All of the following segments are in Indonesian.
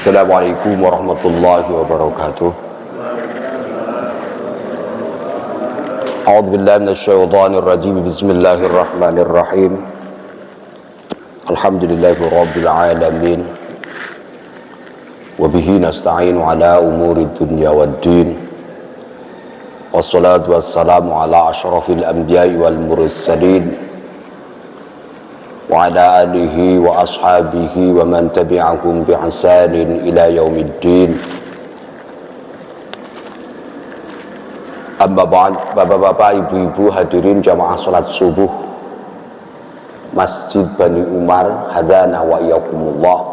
Assalamualaikum warahmatullahi wabarakatuh. A'udzu billahi minasyaitonir rajim. Bismillahirrahmanirrahim. Alhamdulillahi rabbil alamin. Wa bihi nasta'inu ala umuri dunya waddin. Wassalatu wassalamu ala asyrafil anbiya'i wal mursalin wa ala alihi wa ashabihi wa man tabi'ahum bi ihsanin ila yaumiddin. Amma ba'd, bapak-bapak, ibu-ibu hadirin jamaah salat subuh Masjid Bani Umar hadana wa iyyakumullah.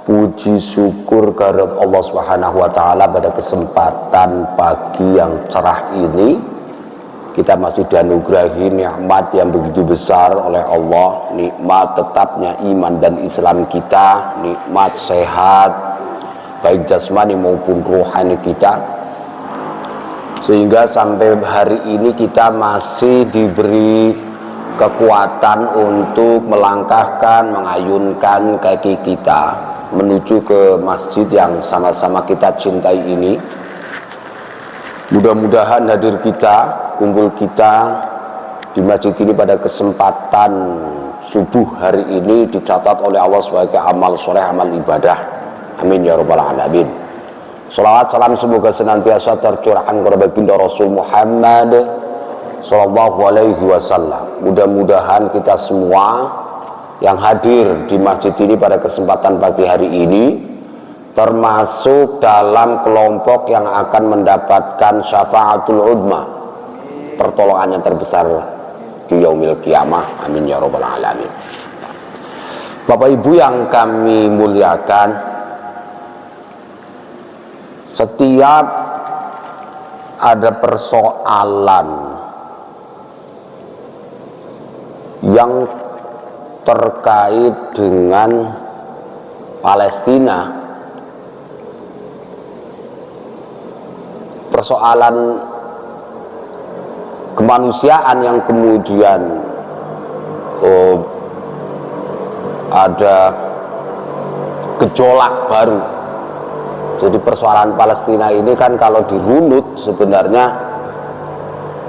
Puji syukur kehadirat Allah Subhanahu wa taala pada kesempatan pagi yang cerah ini kita masih dianugerahi nikmat yang begitu besar oleh Allah, nikmat tetapnya iman dan Islam kita, nikmat sehat baik jasmani maupun rohani kita, sehingga sampai hari ini kita masih diberi kekuatan untuk melangkahkan, mengayunkan kaki kita menuju ke masjid yang sama-sama kita cintai ini. Mudah-mudahan hadir kita, kumpul kita di masjid ini pada kesempatan subuh hari ini dicatat oleh Allah sebagai amal soleh, amal ibadah. Amin ya rabbal alamin. Salawat salam semoga senantiasa tercurahkan kepada baginda Rasul Muhammad sallallahu alaihi wasallam. Mudah-mudahan kita semua yang hadir di masjid ini pada kesempatan pagi hari ini termasuk dalam kelompok yang akan mendapatkan syafaatul uzma, pertolongan yang terbesar di yaumil qiyamah. Amin ya rabbal alamin. Bapak Ibu yang kami muliakan, setiap ada persoalan yang terkait dengan Palestina, persoalan kemanusiaan yang kemudian ada gejolak baru. Jadi persoalan Palestina ini kan kalau dirunut sebenarnya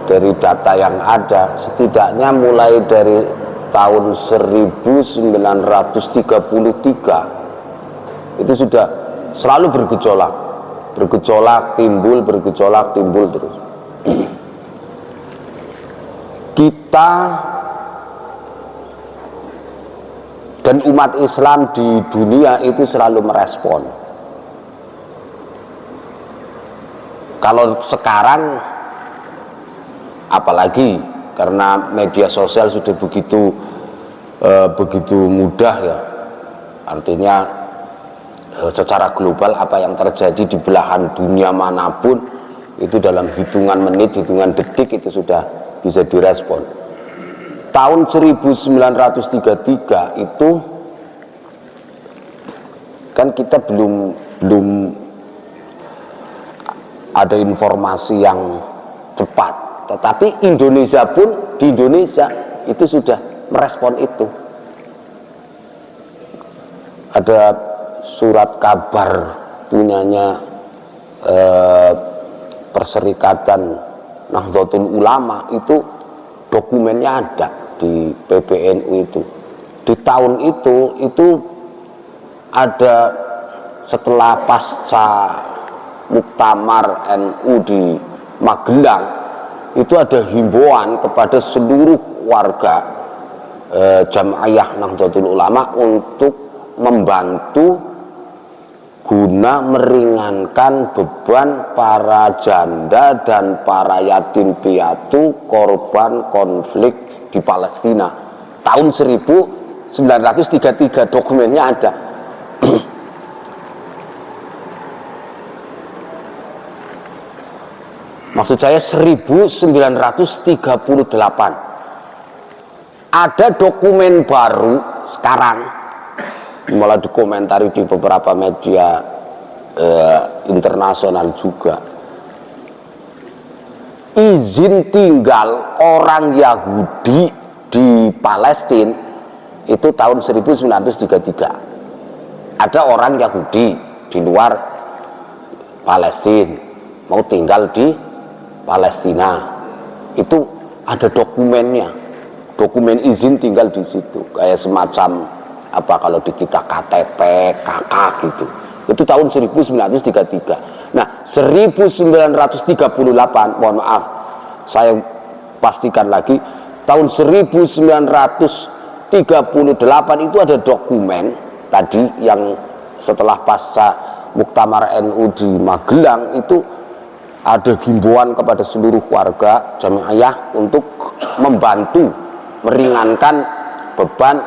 dari data yang ada, setidaknya mulai dari tahun 1933 itu sudah selalu bergejolak, timbul terus. Kita dan umat Islam di dunia itu selalu merespon. Kalau sekarang apalagi karena media sosial sudah begitu mudah ya, artinya secara global apa yang terjadi di belahan dunia manapun itu dalam hitungan menit, hitungan detik itu sudah bisa direspon. Tahun 1933 itu kan kita belum ada informasi yang cepat, tetapi Indonesia pun, di Indonesia itu sudah merespon itu. Ada surat kabar punyanya Perserikatan Nahdlatul Ulama, itu dokumennya ada di PBNU itu. Di tahun itu ada setelah pasca muktamar NU di Magelang, itu ada himbauan kepada seluruh warga Jamaah Nahdlatul Ulama untuk membantu guna meringankan beban para janda dan para yatim piatu korban konflik di Palestina. Tahun 1933 dokumennya ada. Maksud saya 1938. Ada dokumen baru sekarang, malah dikomentari di beberapa media internasional juga. Izin tinggal orang Yahudi di Palestina itu tahun 1933. Ada orang Yahudi di luar Palestina, mau tinggal di Palestina. Itu ada dokumennya, dokumen izin tinggal di situ, kayak semacam apa kalau di kita KTP, KK gitu. Itu tahun 1933. Nah, 1938, mohon maaf, saya pastikan lagi, tahun 1938 itu ada dokumen tadi yang setelah pasca Muktamar NU di Magelang itu ada himbauan kepada seluruh warga jamaah untuk membantu meringankan beban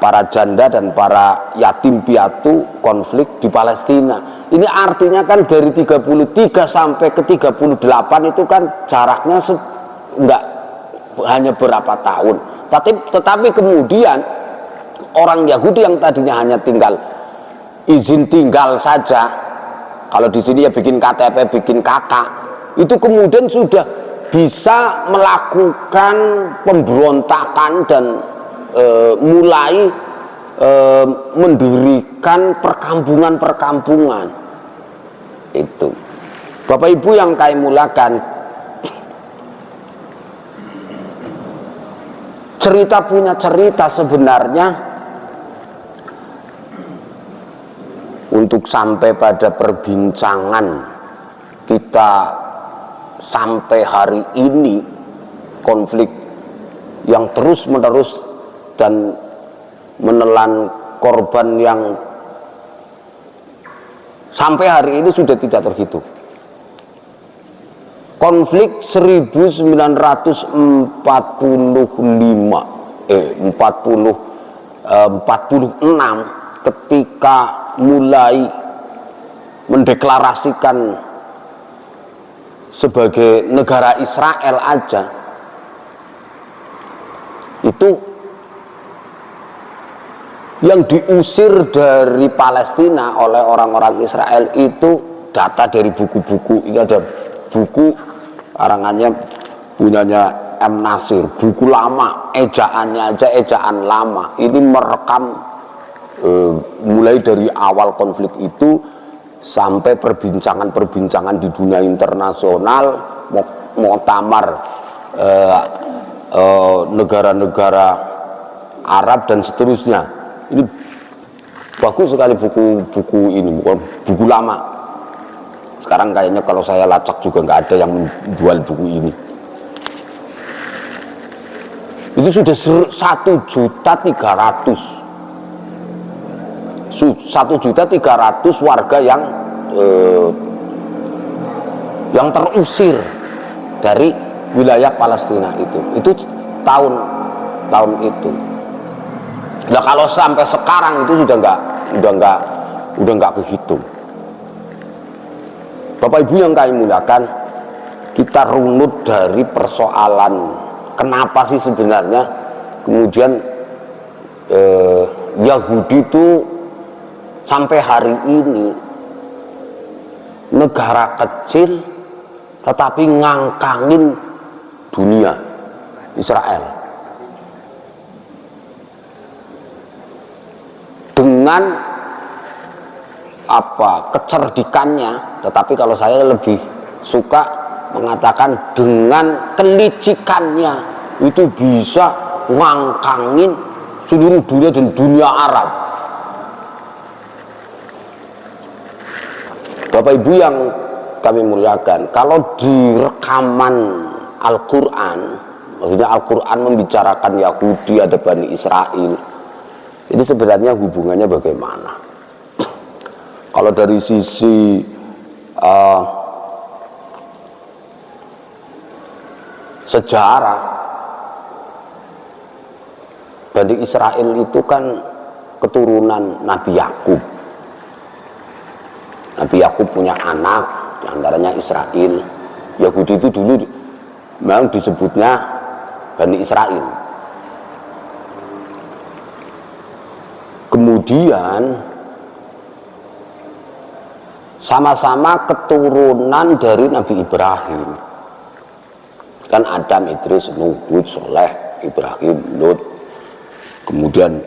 para janda dan para yatim piatu konflik di Palestina. Ini artinya kan dari 33 sampai ke 38 itu kan jaraknya enggak hanya berapa tahun. Tetapi kemudian orang Yahudi yang tadinya hanya tinggal izin tinggal saja, kalau di sini ya bikin KTP, bikin KK, itu kemudian sudah bisa melakukan pemberontakan dan mulai mendirikan perkampungan-perkampungan. Itu Bapak Ibu yang kami muliakan, cerita punya cerita sebenarnya untuk sampai pada perbincangan kita sampai hari ini, konflik yang terus menerus dan menelan korban yang sampai hari ini sudah tidak terhitung. Konflik 1946 ketika mulai mendeklarasikan sebagai negara Israel aja, itu yang diusir dari Palestina oleh orang-orang Israel itu data dari buku-buku. Ini ada buku karangannya punyanya M. Nasir, buku lama, ejaannya aja ejaan lama. Ini merekam mulai dari awal konflik itu sampai perbincangan-perbincangan di dunia internasional, muktamar negara-negara Arab dan seterusnya. Ini bagus sekali buku-buku ini, buku lama. Sekarang kayaknya kalau saya lacak juga nggak ada yang menjual buku ini. Itu sudah 1.300.000 warga yang terusir dari wilayah Palestina itu tahun itu. Nah, kalau sampai sekarang itu udah nggak kehitung. Bapak Ibu yang kami muliakan, kita runut dari persoalan kenapa sih sebenarnya kemudian Yahudi itu sampai hari ini negara kecil tetapi ngangkangin dunia, Israel, dengan kecerdikannya, tetapi kalau saya lebih suka mengatakan dengan kelicikannya, itu bisa ngangkangin seluruh dunia dan dunia Arab. Bapak Ibu yang kami muliakan, kalau di rekaman Al-Quran, maksudnya Al-Quran membicarakan Yahudi, ada Bani Israel, ini sebenarnya hubungannya bagaimana? Kalau dari sisi sejarah, Bani Israel itu kan keturunan Nabi Yakub. Nabi Yakub punya anak, diantaranya Israel. Yahudi itu dulu memang disebutnya Bani Israel. Kemudian sama-sama keturunan dari Nabi Ibrahim. Kan Adam, Idris, Nuh, Hud, Soleh, Ibrahim, Lut. Kemudian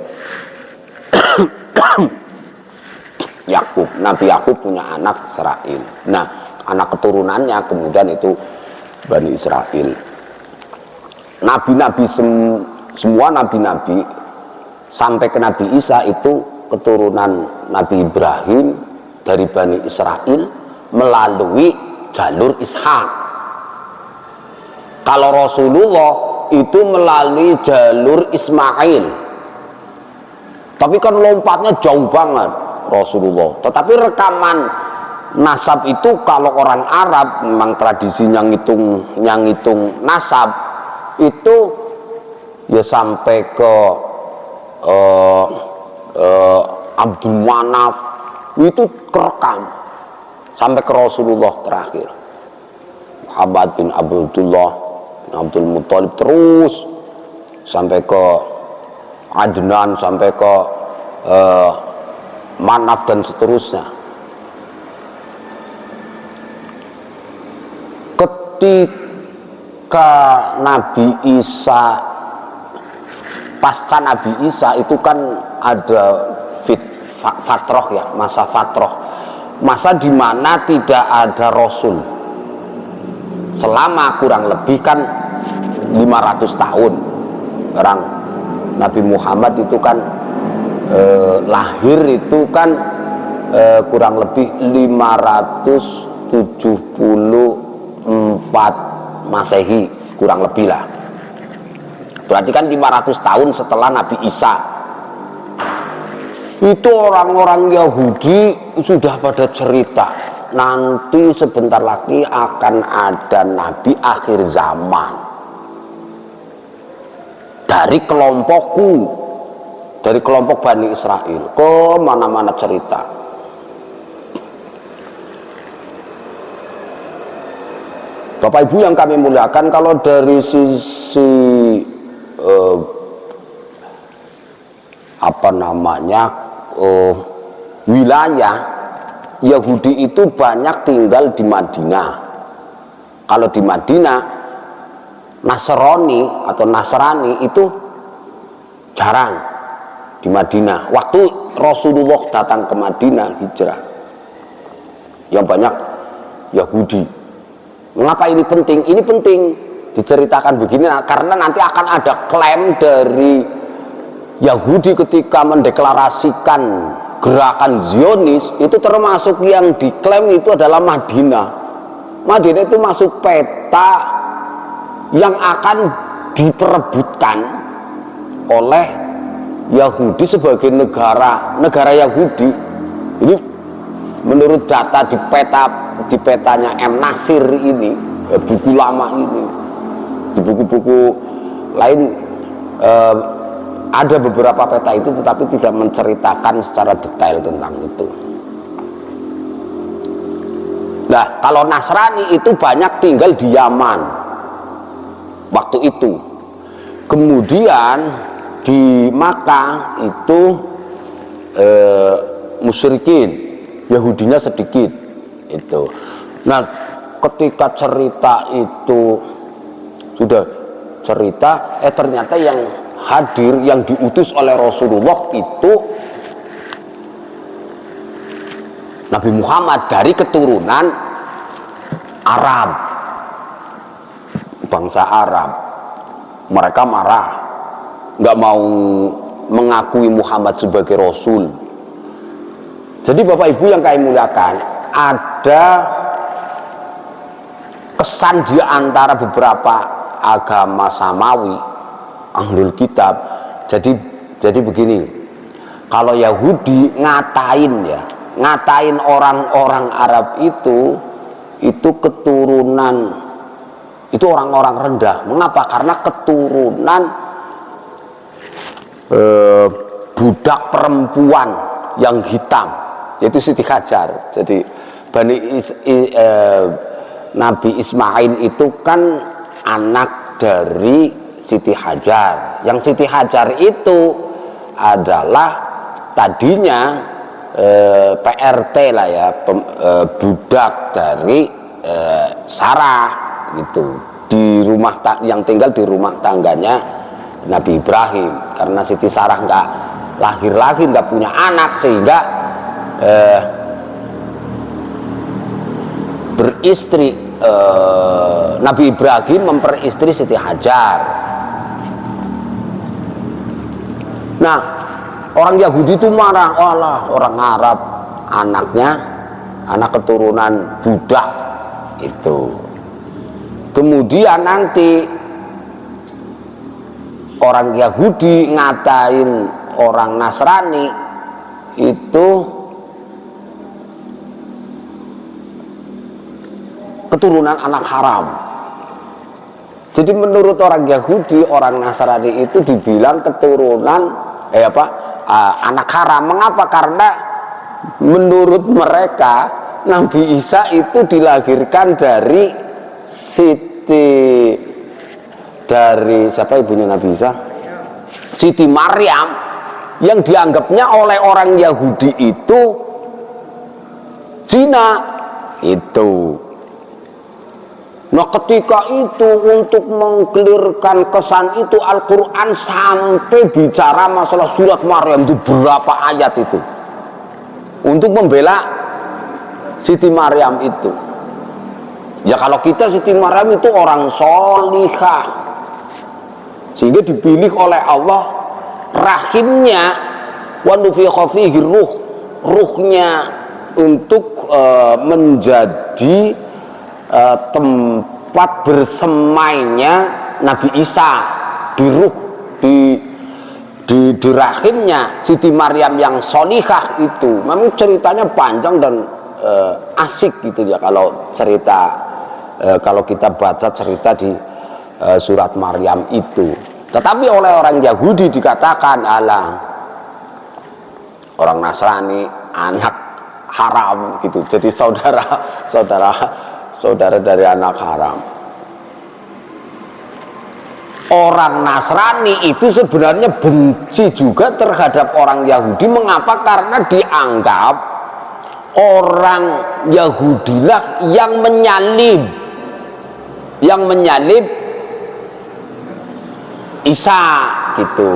Yakub. Nabi Yakub punya anak Israil. Nah, anak keturunannya kemudian itu Bani Israil. Nabi-nabi semua nabi-nabi sampai ke Nabi Isa itu keturunan Nabi Ibrahim dari Bani Israil melalui jalur Ishak. Kalau Rasulullah itu melalui jalur Ismail. Tapi kan lompatnya jauh banget Rasulullah. Tetapi rekaman nasab itu kalau orang Arab memang tradisinya ngitung nasab itu ya sampai ke Abdul Manaf itu kerekam sampai ke Rasulullah terakhir Muhammad bin Abdullah bin Abdul Muthalib, terus sampai ke Adnan, sampai ke Manaf dan seterusnya. Ketika Nabi Isa, pasca Nabi Isa itu kan ada fatroh ya, masa fatroh, masa dimana tidak ada Rasul selama kurang lebih kan 500 tahun. Orang Nabi Muhammad itu kan lahir itu kan kurang lebih 574 Masehi, kurang lebih lah. Berarti kan 500 tahun setelah Nabi Isa. Itu orang-orang Yahudi sudah pada cerita nanti sebentar lagi akan ada nabi akhir zaman dari kelompokku, dari kelompok Bani Israel. Ke mana-mana cerita. Bapak Ibu yang kami muliakan, kalau dari sisi wilayah, Yahudi itu banyak tinggal di Madinah. Kalau di Madinah, Nasrani atau Nasrani itu jarang di Madinah. Waktu Rasulullah datang ke Madinah hijrah, yang banyak Yahudi. Mengapa ini penting? Ini penting diceritakan begini karena nanti akan ada klaim dari Yahudi ketika mendeklarasikan gerakan Zionis, itu termasuk yang diklaim itu adalah Madinah. Madinah itu masuk peta yang akan diperebutkan oleh Yahudi sebagai negara Yahudi. Ini menurut data di petanya M. Nasir ini, buku lama ini, di buku-buku lain ada beberapa peta itu, tetapi tidak menceritakan secara detail tentang itu. Nah, kalau Nasrani itu banyak tinggal di Yaman waktu itu. Kemudian di Makkah itu musyrikin, Yahudinya sedikit itu. Nah, ketika cerita itu sudah cerita, ternyata yang hadir, yang diutus oleh Rasulullah itu Nabi Muhammad dari keturunan Arab, bangsa Arab. Mereka marah, nggak mau mengakui Muhammad sebagai Rasul. Jadi Bapak Ibu yang kami muliakan, ada kesan di antara beberapa agama samawi, Ahlul Kitab. Jadi begini, kalau Yahudi ngatain orang-orang Arab itu keturunan, itu orang-orang rendah. Mengapa? Karena keturunan budak perempuan yang hitam, yaitu Siti Hajar. Jadi Nabi Ismail itu kan anak dari Siti Hajar. Yang Siti Hajar itu adalah tadinya PRT lah ya, budak dari Sarah gitu, di rumah yang tinggal di rumah tangganya Nabi Ibrahim. Karena Siti Sarah nggak lahir lagi, nggak punya anak, sehingga beristri, Nabi Ibrahim memperistri Siti Hajar. Nah, orang Yahudi itu marah, Allah orang Arab anaknya anak keturunan budak itu. Kemudian nanti orang Yahudi ngatain orang Nasrani itu keturunan anak haram. Jadi menurut orang Yahudi, orang Nasrani itu dibilang keturunan anak haram. Mengapa? Karena menurut mereka Nabi Isa itu dilahirkan dari siapa ibunya Nabi Isa? Siti Maryam, yang dianggapnya oleh orang Yahudi itu zina itu. Nah, ketika itu untuk mengkelirkan kesan itu, Al-Quran sampai bicara masalah surat Maryam itu berapa ayat itu untuk membela Siti Maryam itu. Ya kalau kita Siti Maryam itu orang solihah, sehingga dipilih oleh Allah, rahimnya wa nufikha fihi ruhnya untuk menjadi tempat bersemainya Nabi Isa di rahimnya Siti Maryam yang solihah itu. Memang ceritanya panjang dan asik gitu ya kalau cerita, kalau kita baca cerita di surat Maryam itu. Tetapi oleh orang Yahudi dikatakan alah orang Nasrani anak haram gitu, jadi saudara dari anak haram. Orang Nasrani itu sebenarnya benci juga terhadap orang Yahudi. Mengapa? Karena dianggap orang Yahudilah yang menyalib Isa gitu.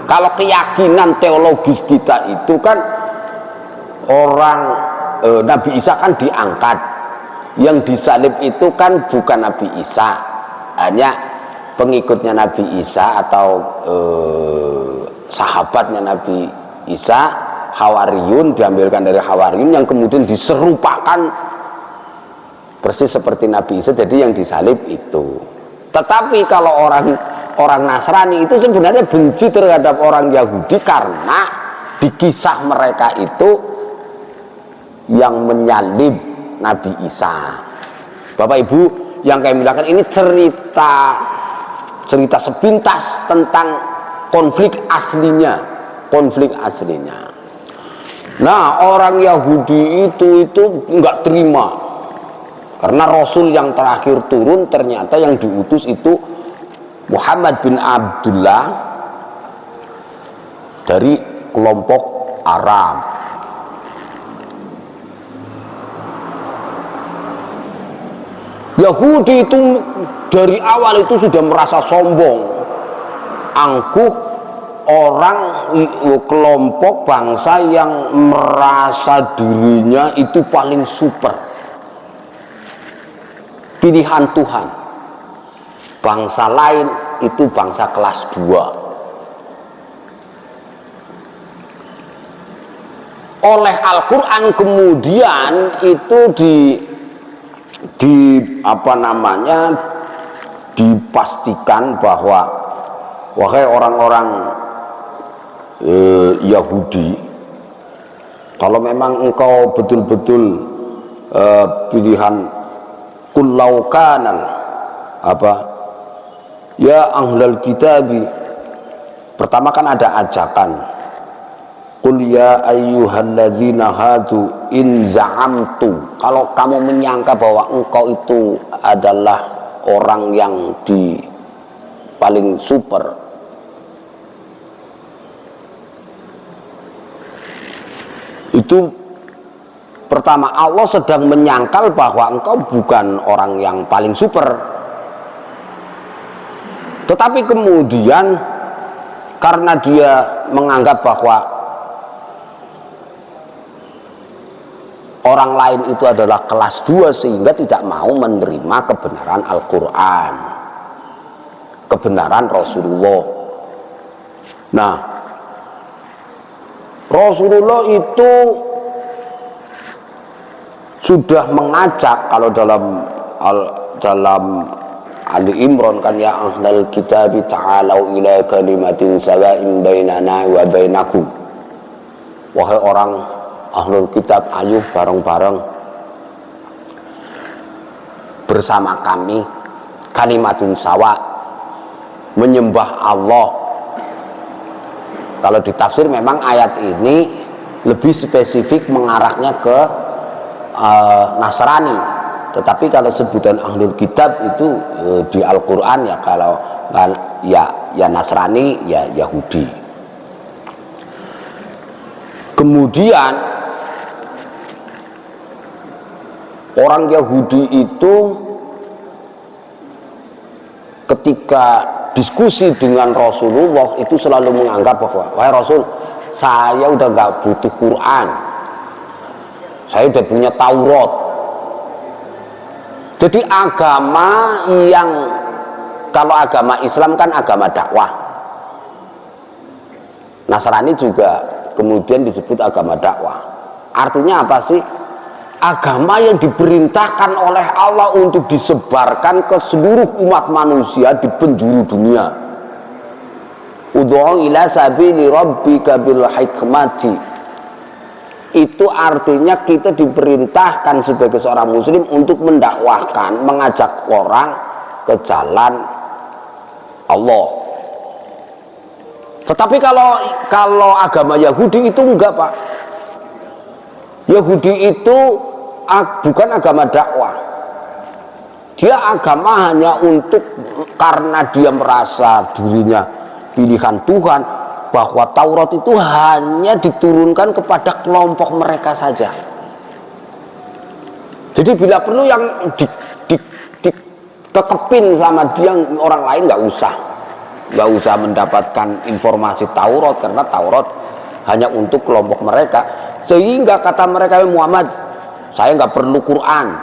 Kalau keyakinan teologis kita itu kan orang Nabi Isa kan diangkat, yang disalib itu kan bukan Nabi Isa, hanya pengikutnya Nabi Isa atau sahabatnya Nabi Isa, Hawariyun, diambilkan dari Hawariyun yang kemudian diserupakan persis seperti Nabi Isa, jadi yang disalib itu. Tetapi kalau orang Nasrani itu sebenarnya benci terhadap orang Yahudi karena di kisah mereka itu yang menyalib Nabi Isa. Bapak Ibu yang kami bilang ini cerita sepintas tentang konflik aslinya. Nah, orang Yahudi itu nggak terima karena Rasul yang terakhir turun ternyata yang diutus itu Muhammad bin Abdullah dari kelompok Arab. Yahudi itu dari awal itu sudah merasa sombong, angkuh, orang kelompok bangsa yang merasa dirinya itu paling super, pilihan Tuhan. Bangsa lain itu bangsa kelas 2. Oleh Al-Quran kemudian itu dipastikan bahwa wahai orang-orang Yahudi, kalau memang engkau betul-betul pilihan kullaukanal ya ahlal kitabi, pertama kan ada ajakan qul ya ayyuhalladzina hadu in za'amtum, kalau kamu menyangka bahwa engkau itu adalah orang yang paling super, itu pertama Allah sedang menyangkal bahwa engkau bukan orang yang paling super. Tetapi kemudian karena dia menganggap bahwa orang lain itu adalah kelas 2 sehingga tidak mau menerima kebenaran Al-Quran, kebenaran Rasulullah. Nah, Rasulullah itu sudah mengajak, kalau dalam Ali Imran kan, ya ahlal kitab ta'alau ila kalimatin sawa'in bainana wa bainakum, wahai orang ahlul kitab, ayo bareng-bareng bersama kami, kalimatun sawa, menyembah Allah. Kalau ditafsir memang ayat ini lebih spesifik mengarahnya ke Nasrani, tetapi kalau sebutan ahlul kitab itu di Al-Quran ya, kalau ya Nasrani ya Yahudi. Kemudian orang Yahudi itu ketika diskusi dengan Rasulullah itu selalu menganggap bahwa, wahai Rasul, saya udah gak butuh Quran, saya udah punya Taurat. Jadi agama yang, kalau agama Islam kan agama dakwah, Nasrani juga kemudian disebut agama dakwah. Artinya apa sih? Agama yang diperintahkan oleh Allah untuk disebarkan ke seluruh umat manusia di penjuru dunia. Ud'u ila sabili rabbika bil hikmati. Itu artinya kita diperintahkan sebagai seorang muslim untuk mendakwahkan, mengajak orang ke jalan Allah. Tetapi kalau agama Yahudi itu enggak, Pak. Yahudi itu bukan agama dakwah. Dia agama hanya untuk, karena dia merasa dirinya pilihan Tuhan, bahwa Taurat itu hanya diturunkan kepada kelompok mereka saja. Jadi bila perlu yang dikekepin sama dia, orang lain nggak usah mendapatkan informasi Taurat, karena Taurat hanya untuk kelompok mereka. Sehingga kata mereka, Muhammad, saya nggak perlu Quran,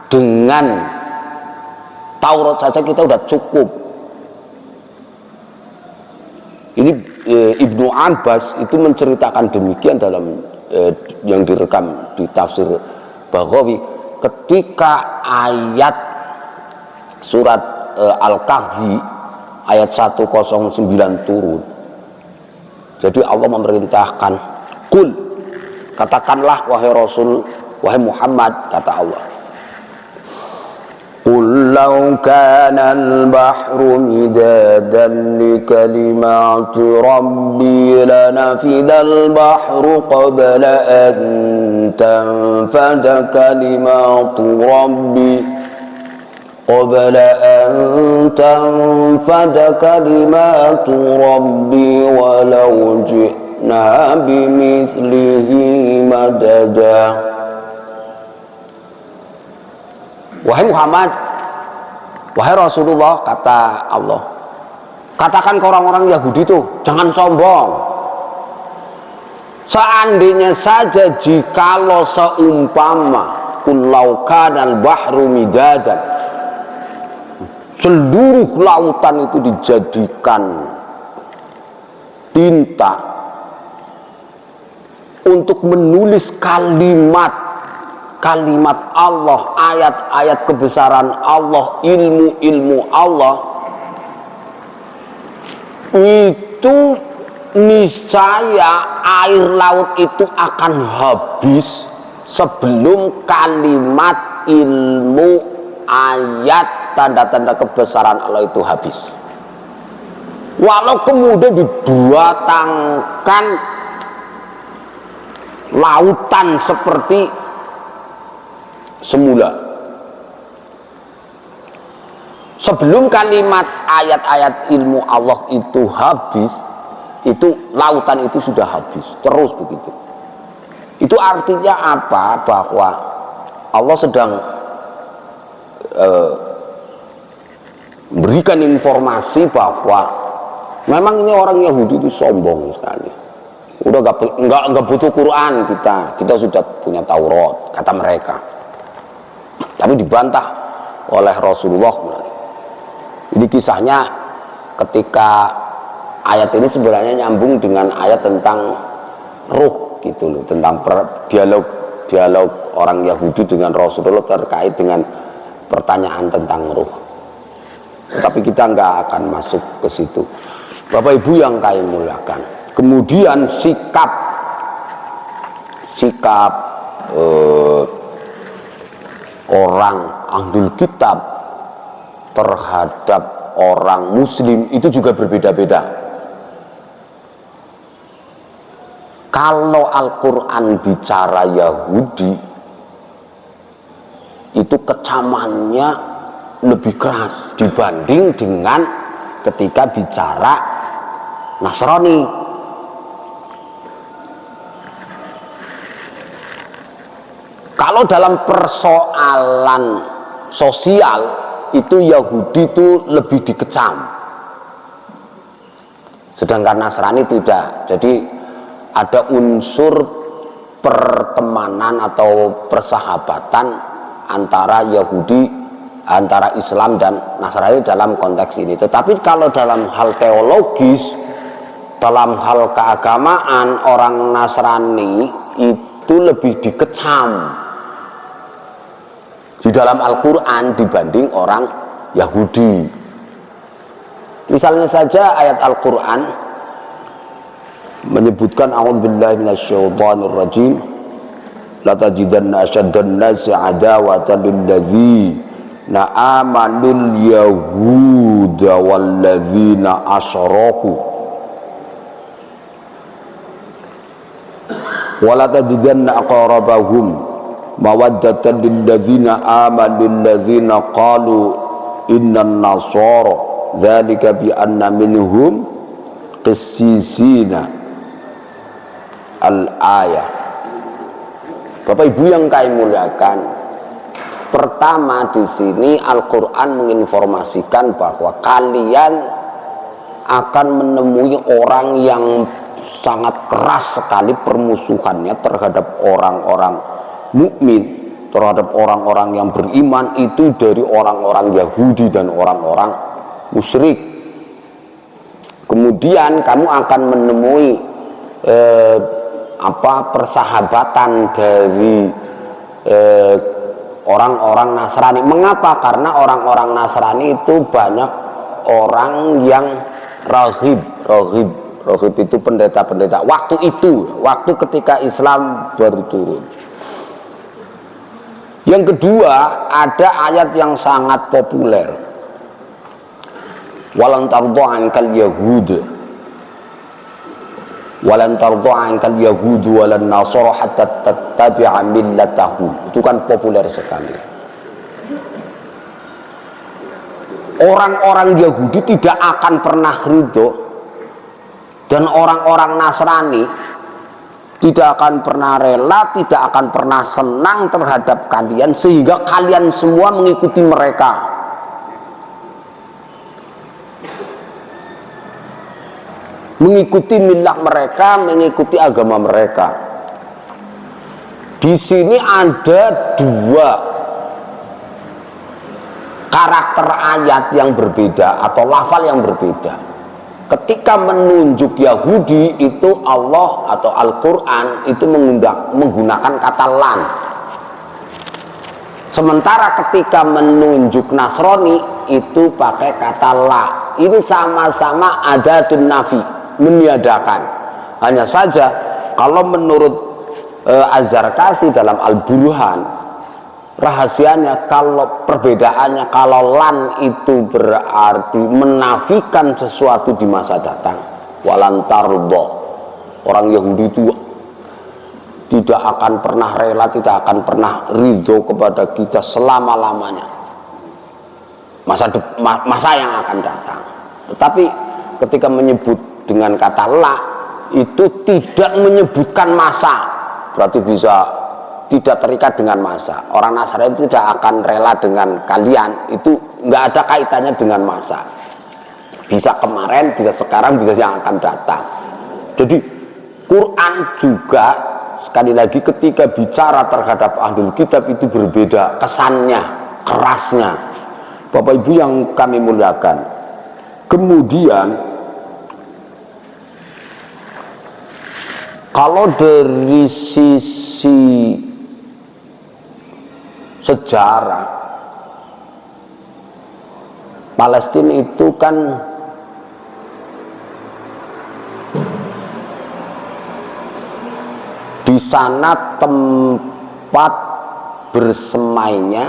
dengan Taurat saja kita udah cukup. Ini Ibnu Abbas itu menceritakan demikian dalam yang direkam di tafsir Baghawi, ketika ayat surat Al-Kahfi ayat 109 turun. Jadi Allah memerintahkan, qul, katakanlah wahai Rasul, wahai Muhammad, kata Allah, qul law kana al-bahru midadan li kalimati rabbi lanafida al-bahru qabla an tanfada kalimatu rabbi qabla an tanfada kalimatu rabbi walau ji'na bimithlihi madada. Wahai Muhammad, wahai Rasulullah, kata Allah, katakan ke orang-orang Yahudi itu, jangan sombong. Seandainya saja jikalau seumpama kullau kanal bahru midadan, seluruh lautan itu dijadikan tinta untuk menulis kalimat Allah, ayat-ayat kebesaran Allah, ilmu-ilmu Allah, itu niscaya air laut itu akan habis sebelum kalimat ilmu, ayat, tanda-tanda kebesaran Allah itu habis. Walau kemudian dibuatkan lautan seperti semula, sebelum kalimat ayat-ayat ilmu Allah itu habis, itu lautan itu sudah habis, terus begitu. Itu artinya apa? Bahwa Allah sedang berikan informasi bahwa memang ini orang Yahudi itu sombong sekali. Udah nggak butuh Quran kita sudah punya Taurat kata mereka. Tapi dibantah oleh Rasulullah. Ini kisahnya ketika ayat ini sebenarnya nyambung dengan ayat tentang ruh gitu loh, tentang dialog orang Yahudi dengan Rasulullah terkait dengan pertanyaan tentang ruh. Tapi kita nggak akan masuk ke situ. Bapak Ibu yang kami muliakan. Kemudian sikap orang Ahlul Kitab terhadap orang Muslim itu juga berbeda-beda. Kalau Al-Quran bicara Yahudi, itu kecamannya lebih keras dibanding dengan ketika bicara Nasrani. Kalau dalam persoalan sosial itu Yahudi itu lebih dikecam, sedangkan Nasrani tidak. Jadi ada unsur pertemanan atau persahabatan antara Yahudi, antara Islam dan Nasrani dalam konteks ini. Tetapi kalau dalam hal teologis, dalam hal keagamaan, orang Nasrani itu lebih dikecam di dalam Al-Quran dibanding orang Yahudi. Misalnya saja ayat Al-Quran menyebutkan a'udzubillahi minasyaitonirrajim, la tajidanna asyaddan nasi adawatan lilladzina amanul yahuda walladzina asyraku wa la tajidanna aqrabahum mawaddatan lilladzina amanu alladzina qalu innan nasara dzalika bi anna minhum qissisina al-ayah. Bapak Ibu yang kami muliakan, pertama di sini Al-Qur'an menginformasikan bahwa kalian akan menemui orang yang sangat keras sekali permusuhannya terhadap orang-orang mukmin, terhadap orang-orang yang beriman itu dari orang-orang Yahudi dan orang-orang musyrik. Kemudian kamu akan menemui persahabatan dari orang-orang Nasrani. Mengapa? Karena orang-orang Nasrani itu banyak orang yang rahib itu pendeta-pendeta waktu ketika Islam baru turun. Yang kedua, ada ayat yang sangat populer, walan tarda ankal yahud walan nasara hatta tattabi'a millatahum. Itu kan populer sekali. Orang-orang Yahudi tidak akan pernah ridho, dan orang-orang Nasrani tidak akan pernah rela, tidak akan pernah senang terhadap kalian, sehingga kalian semua mengikuti mereka. Mengikuti milah mereka, mengikuti agama mereka. Di sini ada dua karakter ayat yang berbeda atau lafal yang berbeda. Ketika menunjuk Yahudi itu Allah atau Al-Quran itu menggunakan kata lan. Sementara ketika menunjuk Nasrani itu pakai kata la. Ini sama-sama adatun nafi, meniadakan. Hanya saja kalau menurut Az-Zarkasi dalam Al-Burhan, rahasianya perbedaannya, kalau lan itu berarti menafikan sesuatu di masa datang, walan tardo, orang Yahudi itu tidak akan pernah rela, tidak akan pernah ridho kepada kita selama-lamanya, masa yang akan datang. Tetapi ketika menyebut dengan kata la, itu tidak menyebutkan masa, berarti bisa tidak terikat dengan masa. Orang Nasrani tidak akan rela dengan kalian, itu nggak ada kaitannya dengan masa. Bisa kemarin, bisa sekarang, bisa yang akan datang. Jadi Quran juga sekali lagi ketika bicara terhadap ahlul kitab itu berbeda kesannya, kerasnya. Bapak Ibu yang kami muliakan, kemudian kalau dari sisi sejarah, Palestina itu kan di sana tempat bersemainya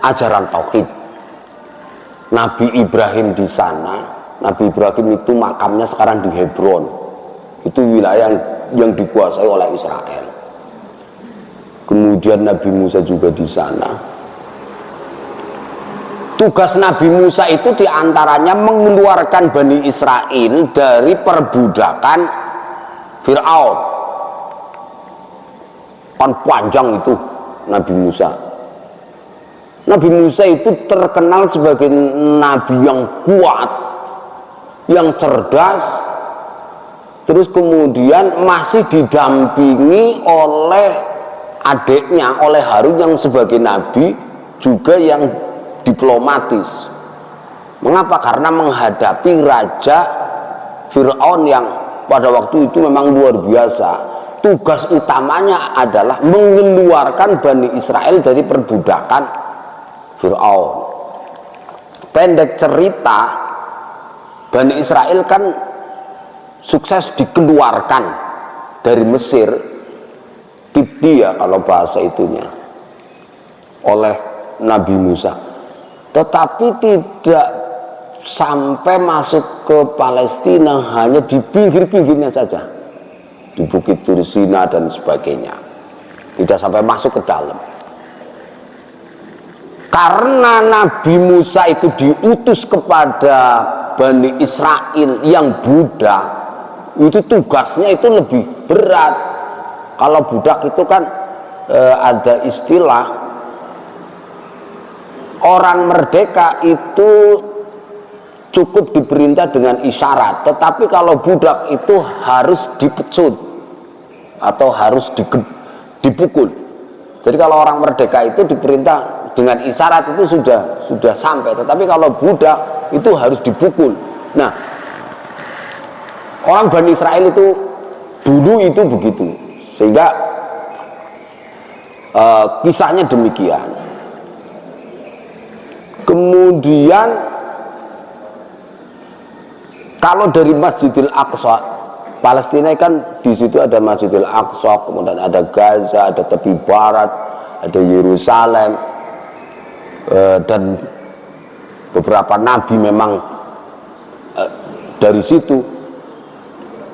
ajaran tauhid. Nabi Ibrahim di sana, Nabi Ibrahim itu makamnya sekarang di Hebron. Itu wilayah yang dikuasai oleh Israel. Kemudian Nabi Musa juga di sana. Tugas Nabi Musa itu diantaranya mengeluarkan Bani Israel dari perbudakan Fir'aun. Kan panjang itu Nabi Musa. Nabi Musa itu terkenal sebagai nabi yang kuat, yang cerdas, terus kemudian masih didampingi oleh adiknya, oleh Harun yang sebagai nabi juga yang diplomatis. Mengapa? Karena menghadapi raja Fir'aun yang pada waktu itu memang luar biasa. Tugas utamanya adalah mengeluarkan Bani Israel dari perbudakan Fir'aun. Pendek cerita, Bani Israel kan sukses dikeluarkan dari Mesir, Kipti ya kalau bahasa itunya, oleh Nabi Musa. Tetapi tidak sampai masuk ke Palestina, hanya di pinggir-pinggirnya saja, di Bukit Tursina dan sebagainya, tidak sampai masuk ke dalam. Karena Nabi Musa itu diutus kepada Bani Israel yang budak, itu tugasnya itu lebih berat. Kalau budak itu kan ada istilah, orang merdeka itu cukup diperintah dengan isyarat, tetapi kalau budak itu harus dipecut atau harus dipukul. Jadi kalau orang merdeka itu diperintah dengan isyarat itu sudah sampai, tetapi kalau budak itu harus dipukul. Nah, orang Bani Israel itu dulu itu begitu, sehingga kisahnya demikian. Kemudian kalau dari Masjidil Aqsa, Palestina kan di situ ada Masjidil Aqsa, kemudian ada Gaza, ada tepi barat, ada Yerusalem, dan beberapa nabi memang dari situ.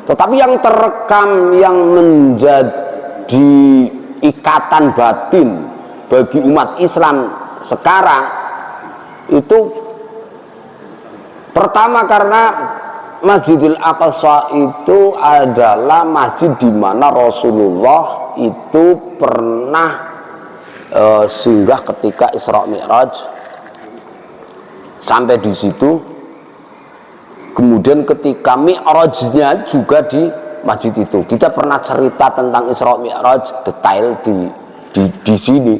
Tetapi yang terekam, yang menjadi ikatan batin bagi umat Islam sekarang itu pertama karena Masjidil Aqsa itu adalah masjid di mana Rasulullah itu pernah singgah ketika Isra Mi'raj, sampai di situ. Kemudian ketika Mi'rajnya juga di masjid itu. Kita pernah cerita tentang Isra Mi'raj detail di sini.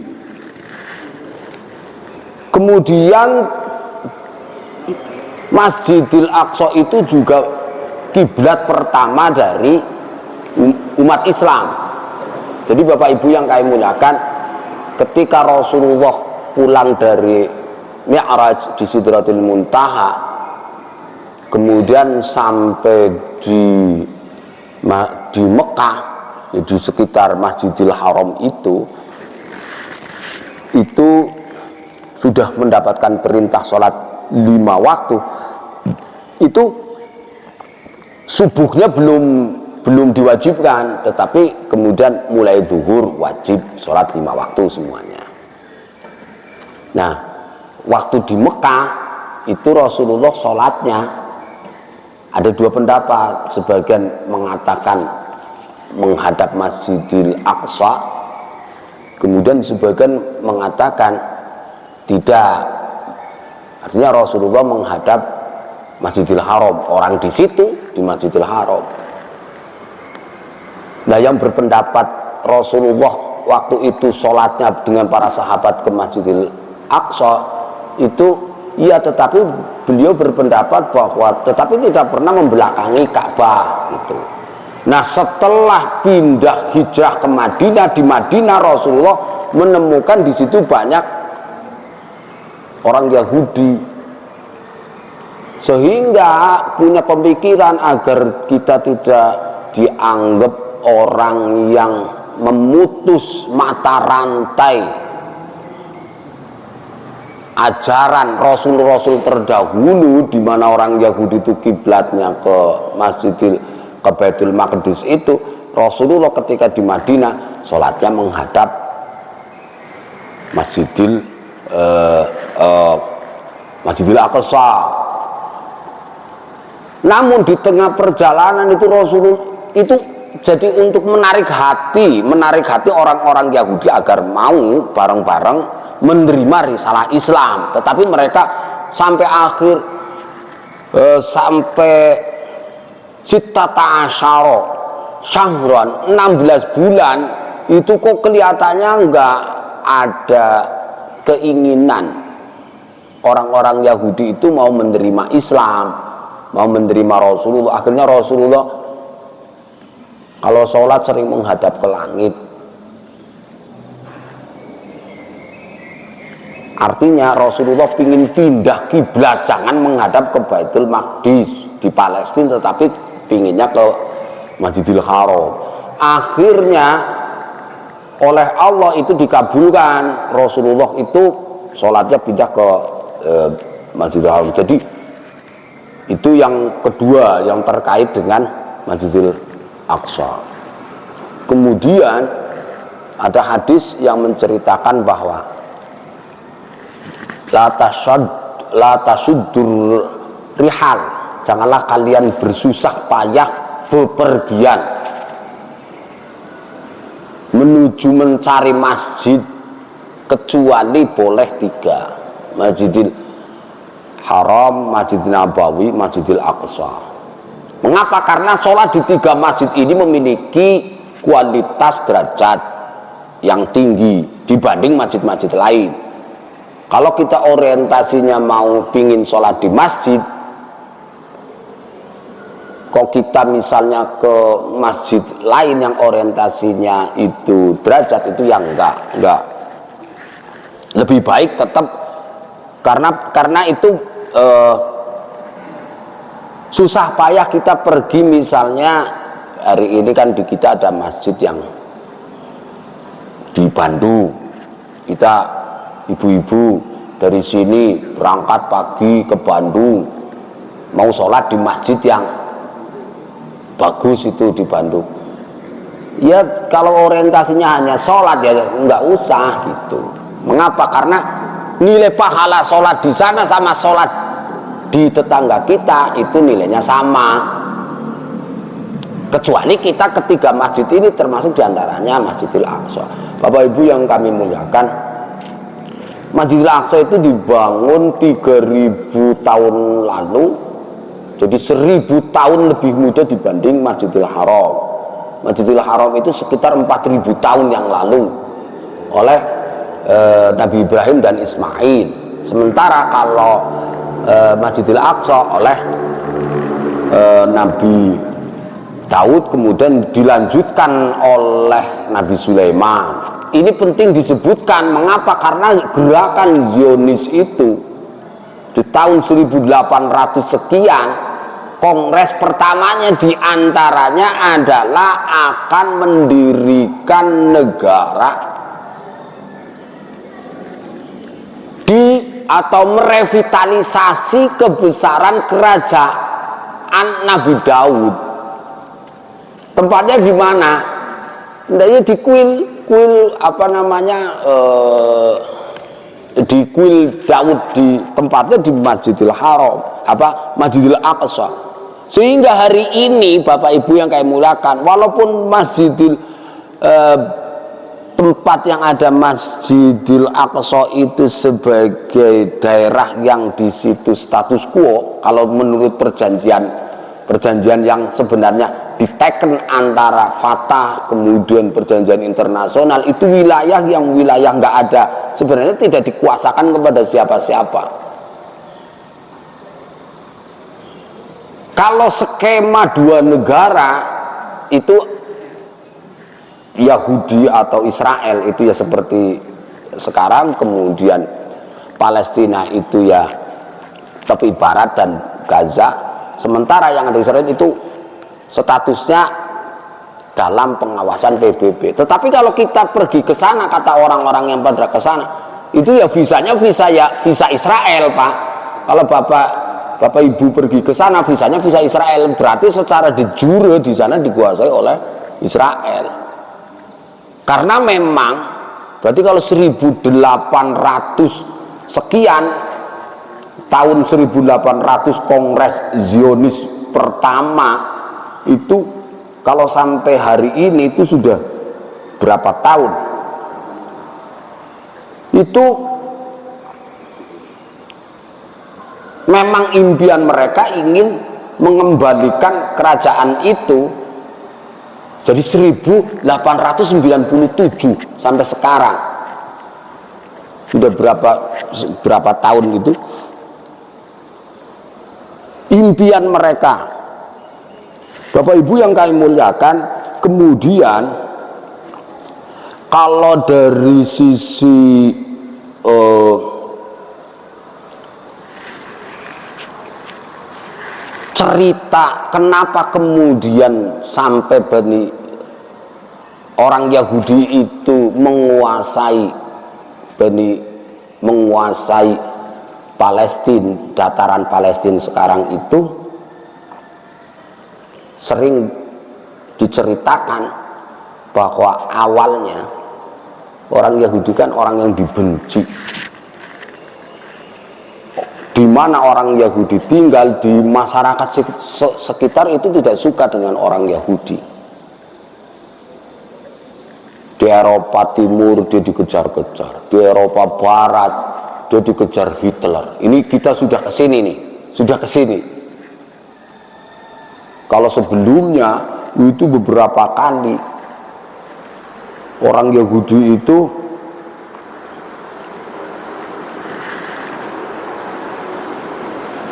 Kemudian Masjidil Aqsa itu juga kiblat pertama dari umat Islam. Jadi Bapak Ibu yang kami muliakan, ketika Rasulullah pulang dari Mi'raj di Sidratul Muntaha, kemudian sampai di Mekah, di sekitar Masjidil Haram itu sudah mendapatkan perintah sholat 5 waktu. Itu subuhnya belum diwajibkan, tetapi kemudian mulai zuhur wajib sholat 5 waktu semuanya. Nah, waktu di Mekah itu Rasulullah sholatnya ada 2 pendapat. Sebagian mengatakan menghadap Masjidil Aqsa, kemudian sebagian mengatakan tidak, artinya Rasulullah menghadap Masjidil Haram, orang di situ di Masjidil Haram. Nah, yang berpendapat Rasulullah waktu itu sholatnya dengan para sahabat ke Masjidil Aqsa itu iya, tetapi beliau berpendapat bahwa tetapi tidak pernah membelakangi Ka'bah gitu. Nah, setelah pindah hijrah ke Madinah, di Madinah Rasulullah menemukan di situ banyak orang Yahudi, sehingga punya pemikiran agar kita tidak dianggap orang yang memutus mata rantai ajaran Rasul-Rasul terdahulu, di mana orang Yahudi itu kiblatnya ke Baitul Maqdis itu. Rasulullah ketika di Madinah sholatnya menghadap Masjidil Aqsa. Namun di tengah perjalanan itu Rasulullah itu jadi untuk menarik hati orang-orang Yahudi agar mau bareng-bareng menerima risalah Islam. Tetapi mereka sampai akhir sampai sittata asyara syahran, 16 bulan itu kok kelihatannya enggak ada keinginan orang-orang Yahudi itu mau menerima Islam, mau menerima Rasulullah. Akhirnya Rasulullah kalau sholat sering menghadap ke langit. Artinya Rasulullah ingin pindah kiblat, jangan menghadap ke Baitul Maqdis di Palestina, tetapi pinginnya ke Masjidil Haram. Akhirnya oleh Allah itu dikabulkan, Rasulullah itu sholatnya pindah ke Masjidil Haram. Jadi itu yang kedua yang terkait dengan Masjidil Aqsa. Kemudian ada hadis yang menceritakan bahwa la tasuddur rihal, janganlah kalian bersusah payah bepergian menuju mencari masjid kecuali boleh 3: Masjidil Haram, Masjidil Nabawi, Masjidil Aqsa. Mengapa? Karena sholat di 3 masjid ini memiliki kualitas derajat yang tinggi dibanding masjid-masjid lain. Kalau kita orientasinya mau pingin sholat di masjid, kok kita misalnya ke masjid lain yang orientasinya itu derajat, itu yang enggak. Lebih baik tetap karena itu susah payah kita pergi. Misalnya hari ini kan di kita ada masjid yang di Bandung, kita ibu-ibu dari sini berangkat pagi ke Bandung, mau sholat di masjid yang bagus itu di Bandung. Ya kalau orientasinya hanya sholat ya nggak usah gitu. Mengapa? Karena nilai pahala sholat di sana sama sholat di tetangga kita itu nilainya sama. Kecuali kita ketiga masjid ini termasuk diantaranya Masjidil Aqsa. Bapak Ibu yang kami muliakan, Masjidil Aqsa itu dibangun 3000 tahun lalu, jadi 1000 tahun lebih muda dibanding Masjidil Haram. Masjidil Haram itu sekitar 4000 tahun yang lalu oleh Nabi Ibrahim dan Ismail. Sementara kalau Masjidil Aqsa oleh Nabi Daud, kemudian dilanjutkan oleh Nabi Sulaiman. Ini penting disebutkan. Mengapa? Karena gerakan Zionis itu di tahun 1800 sekian, kongres pertamanya diantaranya adalah akan mendirikan negara atau merevitalisasi kebesaran kerajaan Nabi Daud. Tempatnya di mana? Hendaknya di kuil di kuil Daud, di tempatnya di Masjidil Haram, Masjidil Aqsa. Sehingga hari ini Bapak Ibu yang kami muliakan, walaupun tempat yang ada Masjidil Aqsa itu sebagai daerah yang di situ status quo, kalau menurut perjanjian yang sebenarnya teken antara Fatah kemudian perjanjian internasional itu wilayah yang wilayah nggak ada, sebenarnya tidak dikuasakan kepada siapa-siapa. Kalau skema dua negara itu Yahudi atau Israel itu ya seperti sekarang, kemudian Palestina itu ya tepi barat dan Gaza, sementara yang ada Israel itu statusnya dalam pengawasan PBB. Tetapi kalau kita pergi ke sana, kata orang-orang yang pada ke sana, itu ya visanya visa Israel, Pak. Kalau Bapak Ibu pergi ke sana, visanya visa Israel, berarti secara de jure di sana dikuasai oleh Israel. Karena memang berarti kalau 1800 sekian tahun 1800 Kongres Zionis pertama itu, kalau sampai hari ini itu sudah berapa tahun, itu memang impian mereka ingin mengembalikan kerajaan itu jadi 1897 sampai sekarang sudah berapa tahun itu impian mereka. Bapak Ibu yang kami muliakan, kemudian kalau dari sisi cerita kenapa kemudian sampai orang Yahudi itu menguasai Palestina, dataran Palestina sekarang itu sering diceritakan bahwa awalnya orang Yahudi kan orang yang dibenci, di mana orang Yahudi tinggal di masyarakat sekitar itu tidak suka dengan orang Yahudi. Di Eropa Timur dia dikejar-kejar, di Eropa Barat dia dikejar Hitler. Ini kita sudah kesini nih, sudah kesini. Kalau sebelumnya itu beberapa kali orang Yahudi itu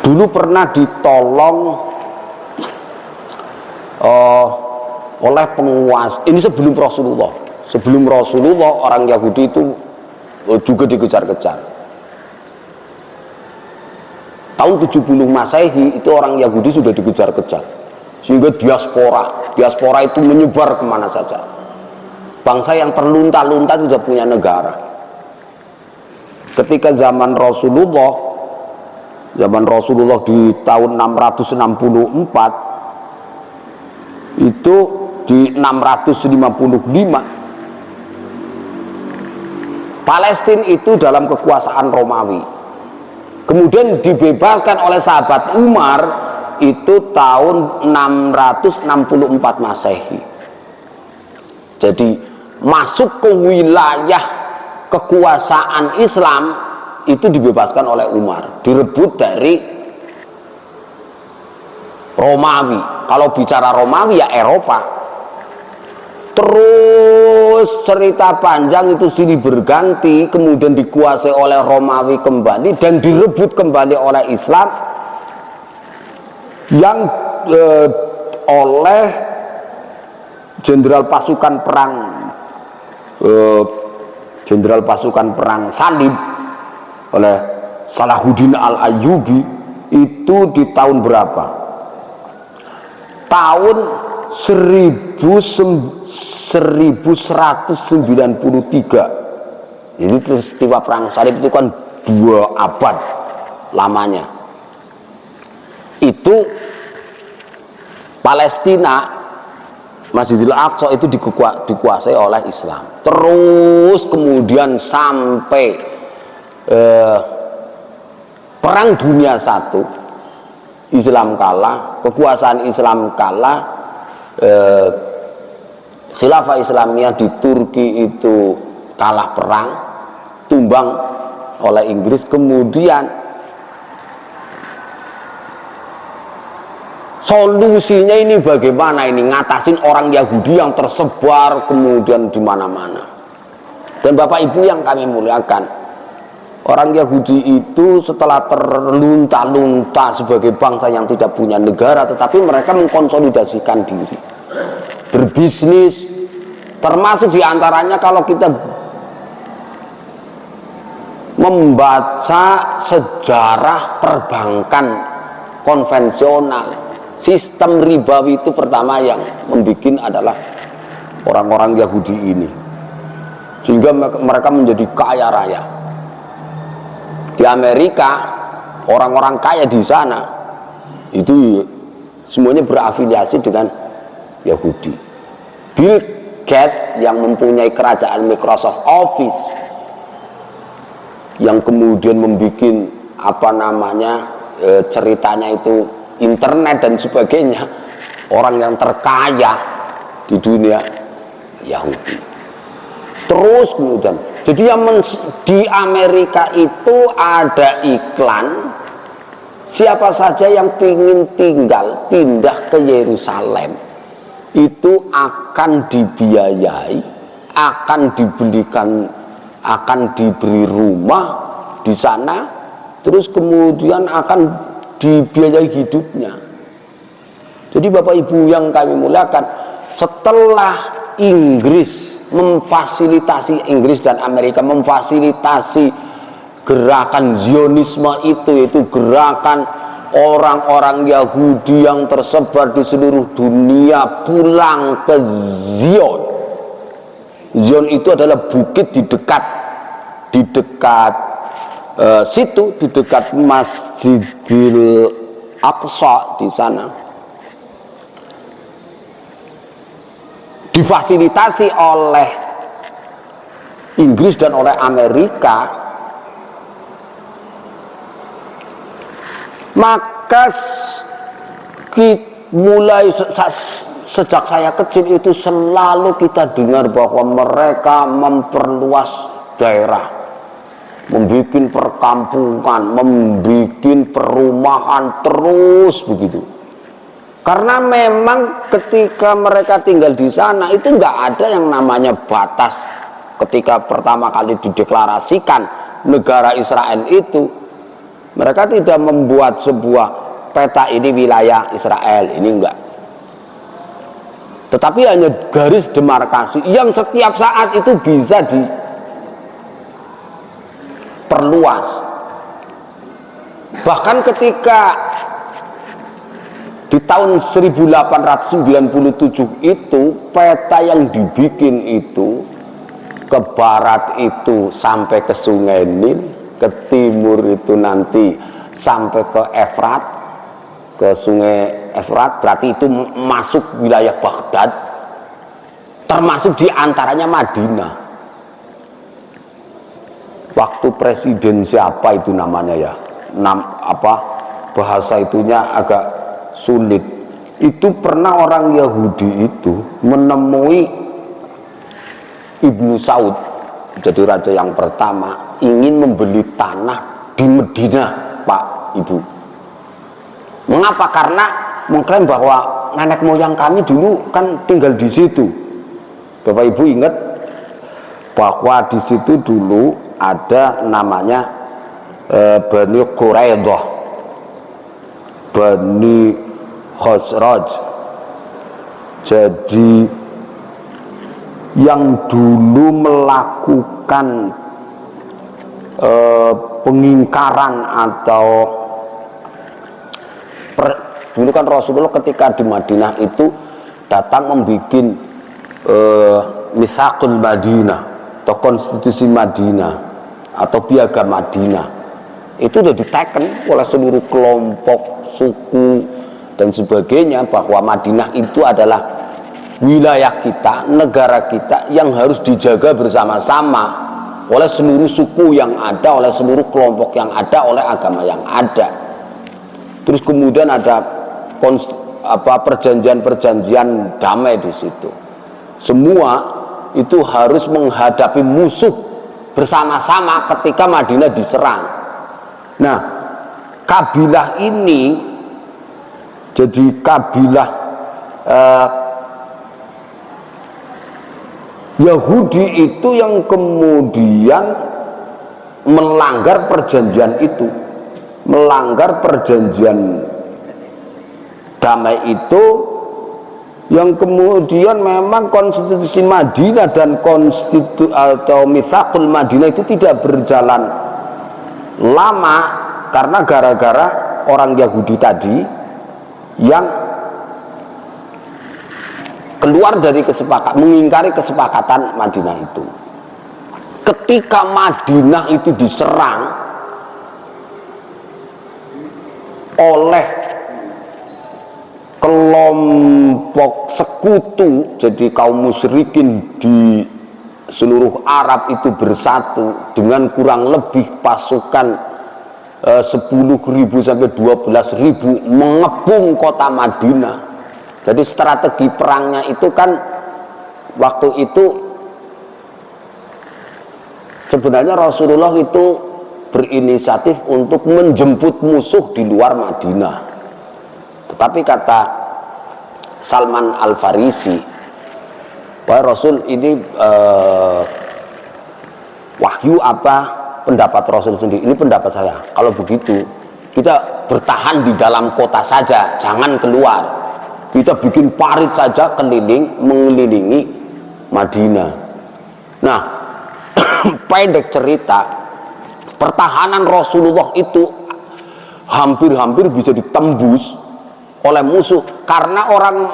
dulu pernah ditolong oleh penguasa. Ini sebelum Rasulullah. Sebelum Rasulullah orang Yahudi itu juga dikejar-kejar. Tahun 70 Masehi itu orang Yahudi sudah dikejar-kejar. Sehingga diaspora itu menyebar kemana saja. Bangsa yang terlunta-lunta tidak punya negara. Ketika zaman Rasulullah di tahun 664 itu di 655 Palestina itu dalam kekuasaan Romawi, kemudian dibebaskan oleh sahabat Umar itu tahun 664 Masehi. Jadi masuk ke wilayah kekuasaan Islam itu dibebaskan oleh Umar, direbut dari Romawi. Kalau bicara Romawi ya Eropa. Terus cerita panjang itu silih berganti, kemudian dikuasai oleh Romawi kembali dan direbut kembali oleh Islam yang oleh jenderal pasukan perang salib oleh Salahuddin Al-Ayyubi itu di tahun berapa? Tahun 1193. Ini peristiwa perang salib itu kan 2 abad lamanya. Itu Palestina, Masjidil Aqsa itu dikuasai oleh Islam. Terus kemudian sampai Perang Dunia I, Islam kalah, kekuasaan Islam kalah, Khilafah Islamiyah di Turki itu kalah perang, tumbang oleh Inggris. Kemudian solusinya ini bagaimana ini ngatasin orang Yahudi yang tersebar kemudian di mana-mana. Dan Bapak Ibu yang kami muliakan, orang Yahudi itu setelah terlunta-lunta sebagai bangsa yang tidak punya negara, tetapi mereka mengkonsolidasikan diri, berbisnis, termasuk diantaranya kalau kita membaca sejarah perbankan konvensional, sistem ribawi itu pertama yang membuat adalah orang-orang Yahudi ini, sehingga mereka menjadi kaya raya. Di Amerika orang-orang kaya di sana itu semuanya berafiliasi dengan Yahudi. Bill Gates yang mempunyai kerajaan Microsoft Office, yang kemudian membuat ceritanya itu internet dan sebagainya, orang yang terkaya di dunia Yahudi. Terus kemudian jadi di Amerika itu ada iklan, siapa saja yang ingin pindah ke Yerusalem itu akan dibiayai, akan diberi rumah di sana, terus kemudian akan dibiayai hidupnya. Jadi Bapak Ibu yang kami muliakan, setelah Inggris dan Amerika memfasilitasi gerakan Zionisme itu, yaitu gerakan orang-orang Yahudi yang tersebar di seluruh dunia pulang ke Zion. Zion itu adalah bukit di dekat situ, di dekat Masjidil Aqsa di sana. Difasilitasi oleh Inggris dan oleh Amerika, maka mulai sejak saya kecil itu selalu kita dengar bahwa mereka memperluas daerah, membuat perkampungan, membuat perumahan terus begitu. Karena memang ketika mereka tinggal di sana itu nggak ada yang namanya batas. Ketika pertama kali dideklarasikan negara Israel itu, mereka tidak membuat sebuah peta ini wilayah Israel, ini enggak. Tetapi hanya garis demarkasi yang setiap saat itu bisa diperluas. Bahkan ketika di tahun 1897 itu peta yang dibikin itu, ke barat itu sampai ke Sungai Nil, ke timur itu nanti sampai ke Efrat, ke Sungai Efrat, berarti itu masuk wilayah Baghdad, termasuk diantaranya Madinah. Waktu presiden siapa itu namanya ya, bahasa itunya agak sulit. Itu pernah orang Yahudi itu menemui Ibnu Saud, jadi raja yang pertama, ingin membeli tanah di Madinah, Pak Ibu. Mengapa? Karena mengklaim bahwa nenek moyang kami dulu kan tinggal di situ. Bapak Ibu ingat bahwa di situ dulu ada namanya Bani Quraidah, Bani Khazraj. Jadi yang dulu melakukan pengingkaran atau dulu kan Rasulullah ketika di Madinah itu datang membuat Mitsaqul Madinah atau konstitusi Madinah atau piagam Madinah. Itu sudah diteken oleh seluruh kelompok, suku dan sebagainya, bahwa Madinah itu adalah wilayah kita, negara kita yang harus dijaga bersama-sama oleh seluruh suku yang ada, oleh seluruh kelompok yang ada, oleh agama yang ada. Terus kemudian ada perjanjian-perjanjian damai di situ. Semua itu harus menghadapi musuh bersama-sama ketika Madinah diserang. Nah, kabilah ini Jadi kabilah Yahudi itu yang kemudian melanggar perjanjian itu, melanggar perjanjian damai itu, yang kemudian memang konstitusi Madinah dan atau Mitsaqul Madinah itu tidak berjalan lama karena gara-gara orang Yahudi tadi yang keluar dari mengingkari kesepakatan Madinah itu. Ketika Madinah itu diserang oleh kelompok sekutu, jadi kaum musyrikin di seluruh Arab itu bersatu dengan kurang lebih pasukan 10.000 sampai 12.000 mengepung kota Madinah. Jadi strategi perangnya itu kan waktu itu sebenarnya Rasulullah itu berinisiatif untuk menjemput musuh di luar Madinah. Tetapi kata Salman Al-Farisi, wahai Rasul, ini wahyu apa pendapat Rasul sendiri? Ini pendapat saya. Kalau begitu kita bertahan di dalam kota saja, jangan keluar. Kita bikin parit saja keliling, mengelilingi Madinah. Nah, pendek cerita, pertahanan Rasulullah itu hampir-hampir bisa ditembus oleh musuh karena orang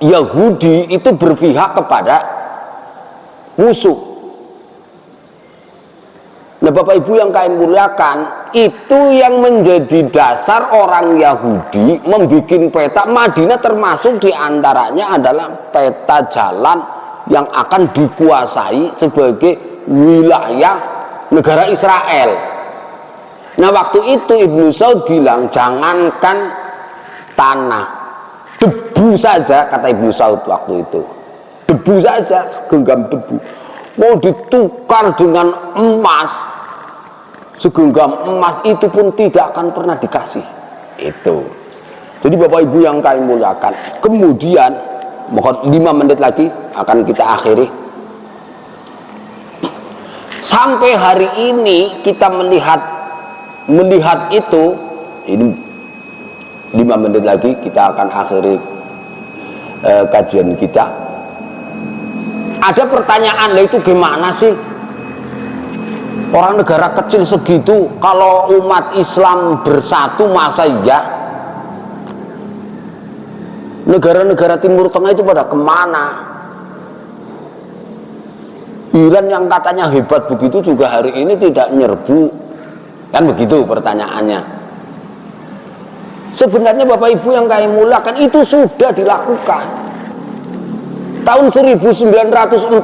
Yahudi itu berpihak kepada musuh. Nah, Bapak Ibu yang kami muliakan, itu yang menjadi dasar orang Yahudi membuat peta Madinah, termasuk diantaranya adalah peta jalan yang akan dikuasai sebagai wilayah negara Israel. Nah, waktu itu Ibnu Saud bilang, jangankan tanah, debu saja, kata Ibnu Saud waktu itu, debu saja, segenggam debu mau ditukar dengan emas, segenggam emas itu pun tidak akan pernah dikasih. Itu. Jadi Bapak Ibu yang kami muliakan, kemudian mohon 5 menit lagi akan kita akhiri. Sampai hari ini kita melihat itu, ini 5 menit lagi kita akan akhiri kajian kita. Ada pertanyaan, lah itu gimana sih orang negara kecil segitu kalau umat Islam bersatu, masa iya negara-negara Timur Tengah itu pada kemana? Iran yang katanya hebat begitu juga hari ini tidak nyerbu, kan begitu pertanyaannya. Sebenarnya Bapak Ibu yang kami muliakan, itu sudah dilakukan tahun 1945-46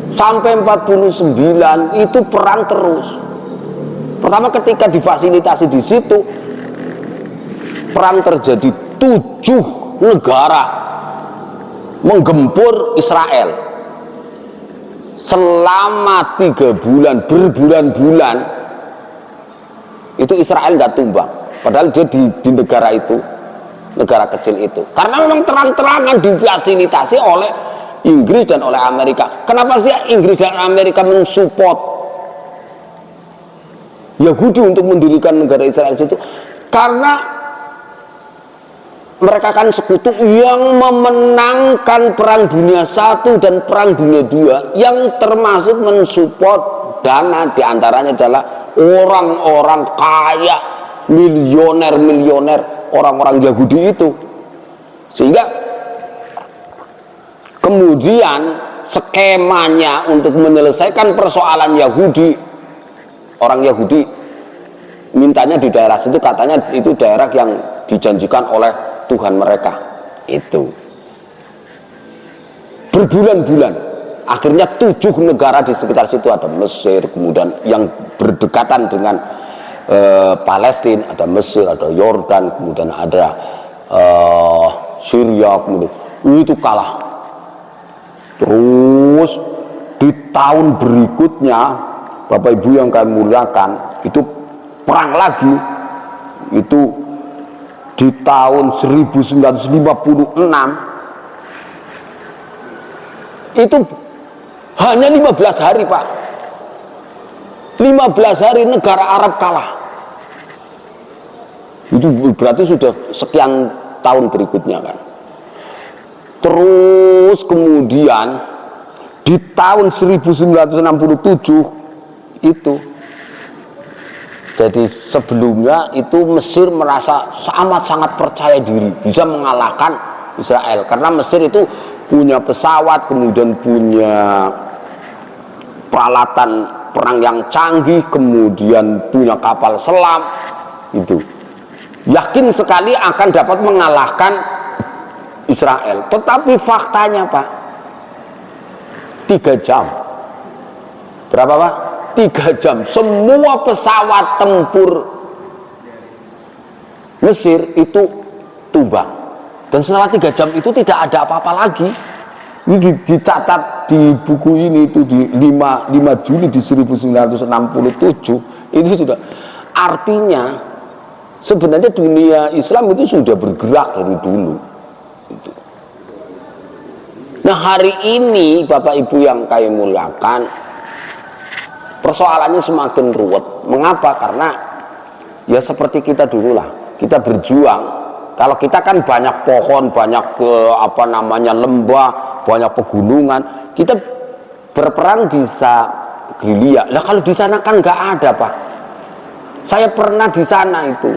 sampai 49 itu perang terus. Pertama ketika difasilitasi di situ, perang terjadi, 7 negara menggempur Israel selama 3 bulan, berbulan-bulan itu Israel nggak tumbang, padahal dia di negara itu, negara kecil itu, karena memang terang-terangan difasilitasi oleh Inggris dan oleh Amerika. Kenapa sih Inggris dan Amerika mensupport Yahudi untuk mendirikan negara Israel itu? Karena mereka kan sekutu yang memenangkan perang dunia I dan perang dunia II, yang termasuk mensupport dana diantaranya adalah orang-orang kaya, milioner-milioner, orang-orang Yahudi itu. Sehingga kemudian skemanya untuk menyelesaikan persoalan Yahudi, orang Yahudi mintanya di daerah situ, katanya itu daerah yang dijanjikan oleh Tuhan mereka. Itu berbulan-bulan, akhirnya 7 negara di sekitar situ, ada Mesir, kemudian yang berdekatan dengan Palestina, ada Mesir, ada Yordan, kemudian ada Syria, kemudian itu kalah. Terus di tahun berikutnya, Bapak Ibu yang kami muliakan, itu perang lagi itu di tahun 1956. Itu hanya 15 hari Pak, 15 hari negara Arab kalah. Itu berarti sudah sekian tahun berikutnya kan. Terus kemudian di tahun 1967 itu, jadi sebelumnya itu Mesir merasa sangat percaya diri bisa mengalahkan Israel, karena Mesir itu punya pesawat, kemudian punya peralatan perang yang canggih, kemudian punya kapal selam, itu yakin sekali akan dapat mengalahkan Israel. Tetapi faktanya Pak, 3 jam, berapa Pak? 3 jam semua pesawat tempur Mesir itu tumbang, dan setelah 3 jam itu tidak ada apa-apa lagi. Ini dicatat di buku ini itu di 5 Juli di 1967 itu sudah, artinya sebenarnya dunia Islam itu sudah bergerak dari dulu itu. Nah hari ini Bapak Ibu yang kami muliakan, persoalannya semakin ruwet. Mengapa? Karena ya seperti kita dulu lah, kita berjuang. Kalau kita kan banyak pohon, banyak lembah, banyak pegunungan, kita berperang bisa gerilya. Lah kalau di sana kan nggak ada Pak. Saya pernah di sana itu.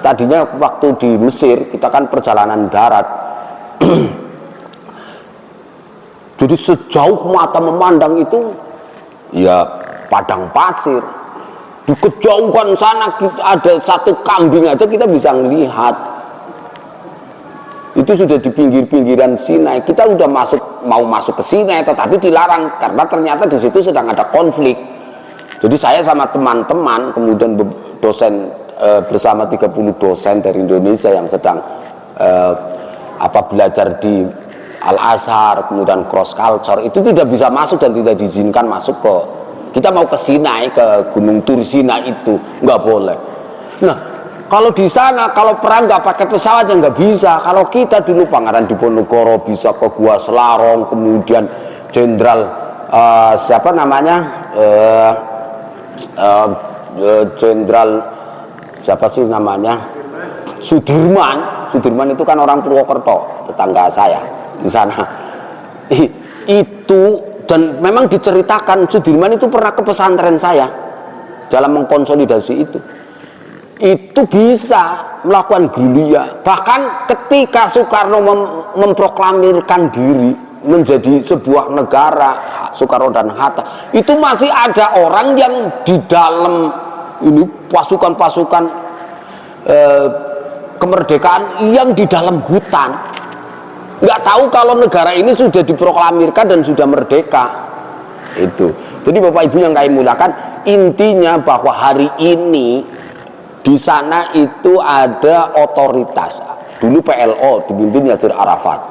Tadinya waktu di Mesir kita kan perjalanan darat. Jadi sejauh mata memandang itu ya padang pasir. Di kejauhan sana ada satu kambing aja kita bisa melihat. Itu sudah di pinggir-pinggiran Sinai. Kita udah mau masuk ke Sinai, tetapi dilarang karena ternyata di situ sedang ada konflik. Jadi saya sama teman-teman, kemudian dosen bersama 30 dosen dari Indonesia yang sedang belajar di Al-Azhar, kemudian cross culture, itu tidak bisa masuk dan tidak diizinkan masuk ke, kita mau ke Sinai, ke Gunung Tur Sinai itu nggak boleh. Nah kalau di sana kalau perang nggak pakai pesawat ya nggak bisa. Kalau kita dulu Pangeran Diponegoro bisa ke Gua Selarong, kemudian Jenderal Jenderal siapa sih namanya, Sudirman itu kan orang Purwokerto, tetangga saya di sana itu. Dan memang diceritakan Sudirman itu pernah ke pesantren saya dalam mengkonsolidasi itu bisa melakukan gerilya. Bahkan ketika Soekarno memproklamirkan diri menjadi sebuah negara, Soekarno dan Hatta, itu masih ada orang yang di dalam ini pasukan-pasukan kemerdekaan yang di dalam hutan, nggak tahu kalau negara ini sudah diproklamirkan dan sudah merdeka. Itu jadi Bapak Ibu yang kami muliakan, intinya bahwa hari ini di sana itu ada otoritas. Dulu PLO dipimpin Yasir Arafat,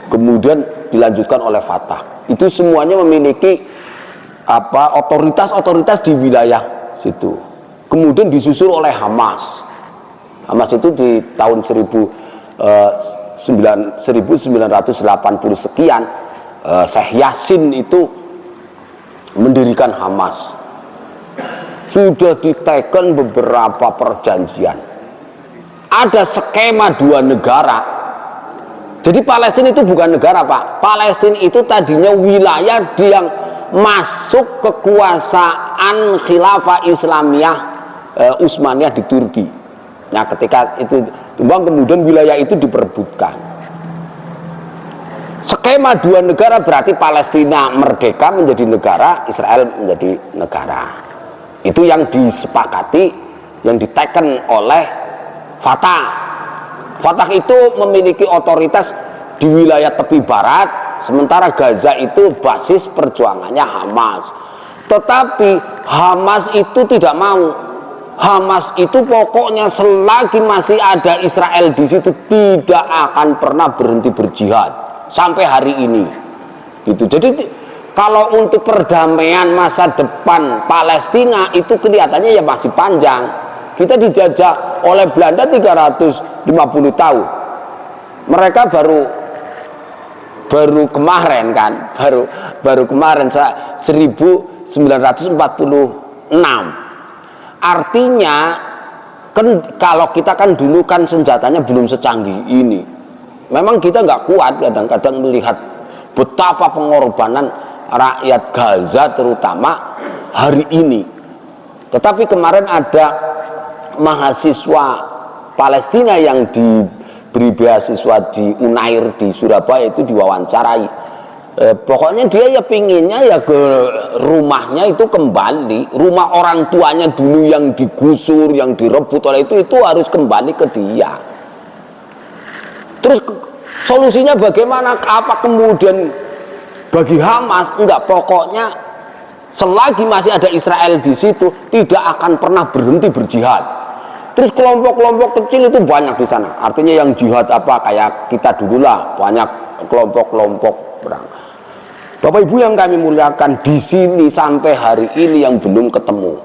kemudian dilanjutkan oleh Fatah. Itu semuanya memiliki otoritas di wilayah situ. Kemudian disusul oleh Hamas. Hamas itu di tahun 1980 sekian, Syekh Yasin itu mendirikan Hamas. Sudah diteken beberapa perjanjian, ada skema 2 negara. Jadi Palestina itu bukan negara Pak. Palestina itu tadinya wilayah yang masuk kekuasaan Khilafah Islamiyah Utsmaniyah di Turki. Nah ketika itu kemudian wilayah itu diperebutkan. Skema 2 negara berarti Palestina merdeka menjadi negara, Israel menjadi negara. Itu yang disepakati, yang diteken oleh Fatah. Fatah itu memiliki otoritas di wilayah tepi barat, sementara Gaza itu basis perjuangannya Hamas. Tetapi Hamas itu tidak mau. Hamas itu pokoknya selagi masih ada Israel di situ tidak akan pernah berhenti berjihad sampai hari ini. Gitu. Jadi Kalau untuk perdamaian masa depan Palestina itu kelihatannya ya masih panjang. Kita dijajah oleh Belanda 350 tahun. Mereka baru kemarin kan, baru kemarin 1946. Artinya kan kalau kita kan dulu kan senjatanya belum secanggih ini. Memang kita nggak kuat kadang-kadang melihat betapa pengorbanan rakyat Gaza terutama hari ini. Tetapi kemarin ada mahasiswa Palestina yang diberi beasiswa di Unair di Surabaya itu diwawancarai. Pokoknya dia ya pinginnya ya ke rumahnya itu kembali, rumah orang tuanya dulu yang digusur, yang direbut oleh itu harus kembali ke dia. Terus solusinya bagaimana? Apa kemudian bagi Hamas? Enggak, pokoknya selagi masih ada Israel di situ tidak akan pernah berhenti berjihad. Terus kelompok-kelompok kecil itu banyak di sana. Artinya yang jihad apa kayak kita dululah, banyak kelompok-kelompok perang. Bapak Ibu yang kami muliakan, di sini sampai hari ini yang belum ketemu.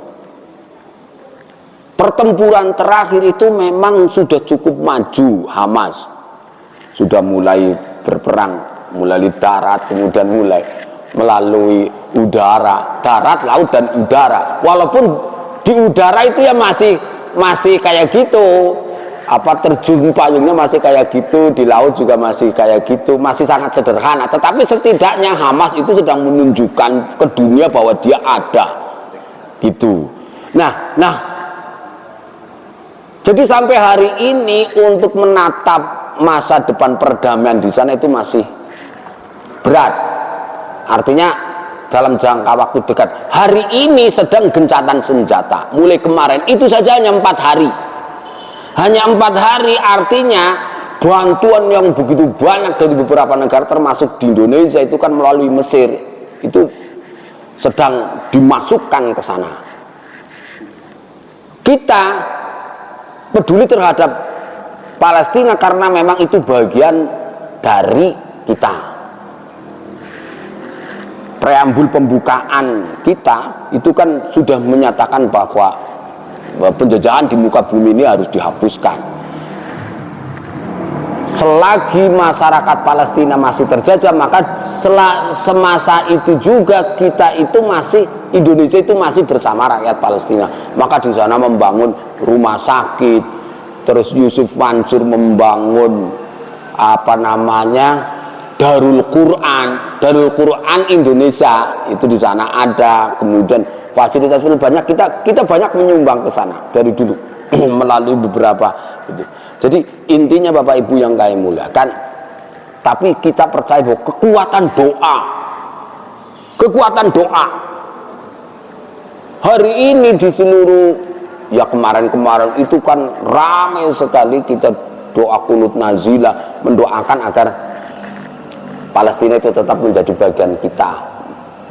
Pertempuran terakhir itu memang sudah cukup maju. Hamas sudah mulai berperang, mulai darat, kemudian mulai melalui udara, darat, laut dan udara. Walaupun di udara itu ya masih kayak gitu, apa terjun payungnya masih kayak gitu, di laut juga masih kayak gitu, masih sangat sederhana. Tetapi setidaknya Hamas itu sedang menunjukkan ke dunia bahwa dia ada gitu. Nah jadi sampai hari ini untuk menatap masa depan perdamaian di sana itu masih berat. Artinya dalam jangka waktu dekat, hari ini sedang gencatan senjata. Mulai kemarin itu saja hanya 4 hari. Hanya 4 hari, artinya bantuan yang begitu banyak dari beberapa negara termasuk di Indonesia itu kan melalui Mesir itu sedang dimasukkan ke sana. Kita peduli terhadap Palestina karena memang itu bagian dari kita. Preambul pembukaan kita itu kan sudah menyatakan bahwa penjajahan di muka bumi ini harus dihapuskan. Selagi masyarakat Palestina masih terjajah, maka semasa itu juga kita itu masih, Indonesia itu masih bersama rakyat Palestina. Maka di sana membangun rumah sakit, terus Yusuf Mansur membangun Darul Quran Indonesia itu di sana ada. Kemudian fasilitas banyak, kita banyak menyumbang ke sana dari dulu melalui beberapa gitu. Jadi intinya Bapak Ibu yang kami muliakan, tapi kita percaya bahwa kekuatan doa hari ini di seluruh, ya kemarin itu kan ramai sekali kita doa kunut nazilah, mendoakan agar Palestina itu tetap menjadi bagian kita,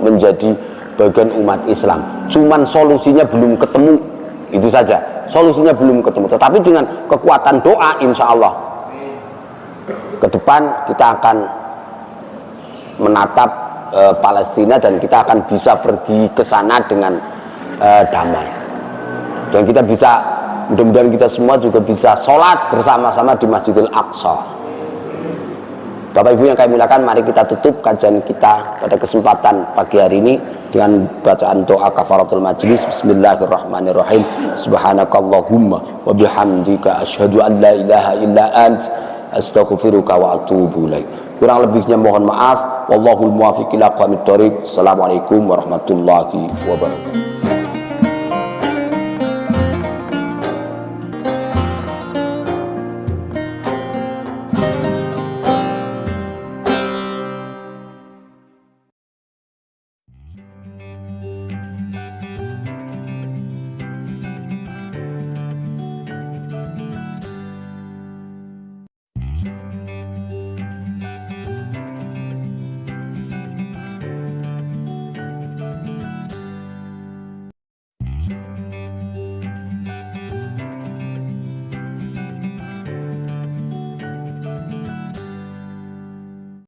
menjadi bagian umat Islam. Cuman solusinya belum ketemu, itu saja. Solusinya belum ketemu. Tetapi dengan kekuatan doa, insya Allah ke depan kita akan menatap Palestina dan kita akan bisa pergi ke sana dengan damai. Dan kita bisa, mudah-mudahan kita semua juga bisa sholat bersama-sama di Masjidil Aqsa. Bapak Ibu yang kami muliakan, mari kita tutup kajian kita pada kesempatan pagi hari ini dengan bacaan doa kafaratul majlis. Bismillahirrahmanirrahim. Subhanakallahumma wa bihamdika asyhadu an la ilaha illa ant astaghfiruka wa atubu ilaik. Kurang lebihnya mohon maaf. Wallahul muwaffiq ila aqwamit thoriq. Assalamualaikum warahmatullahi wabarakatuh.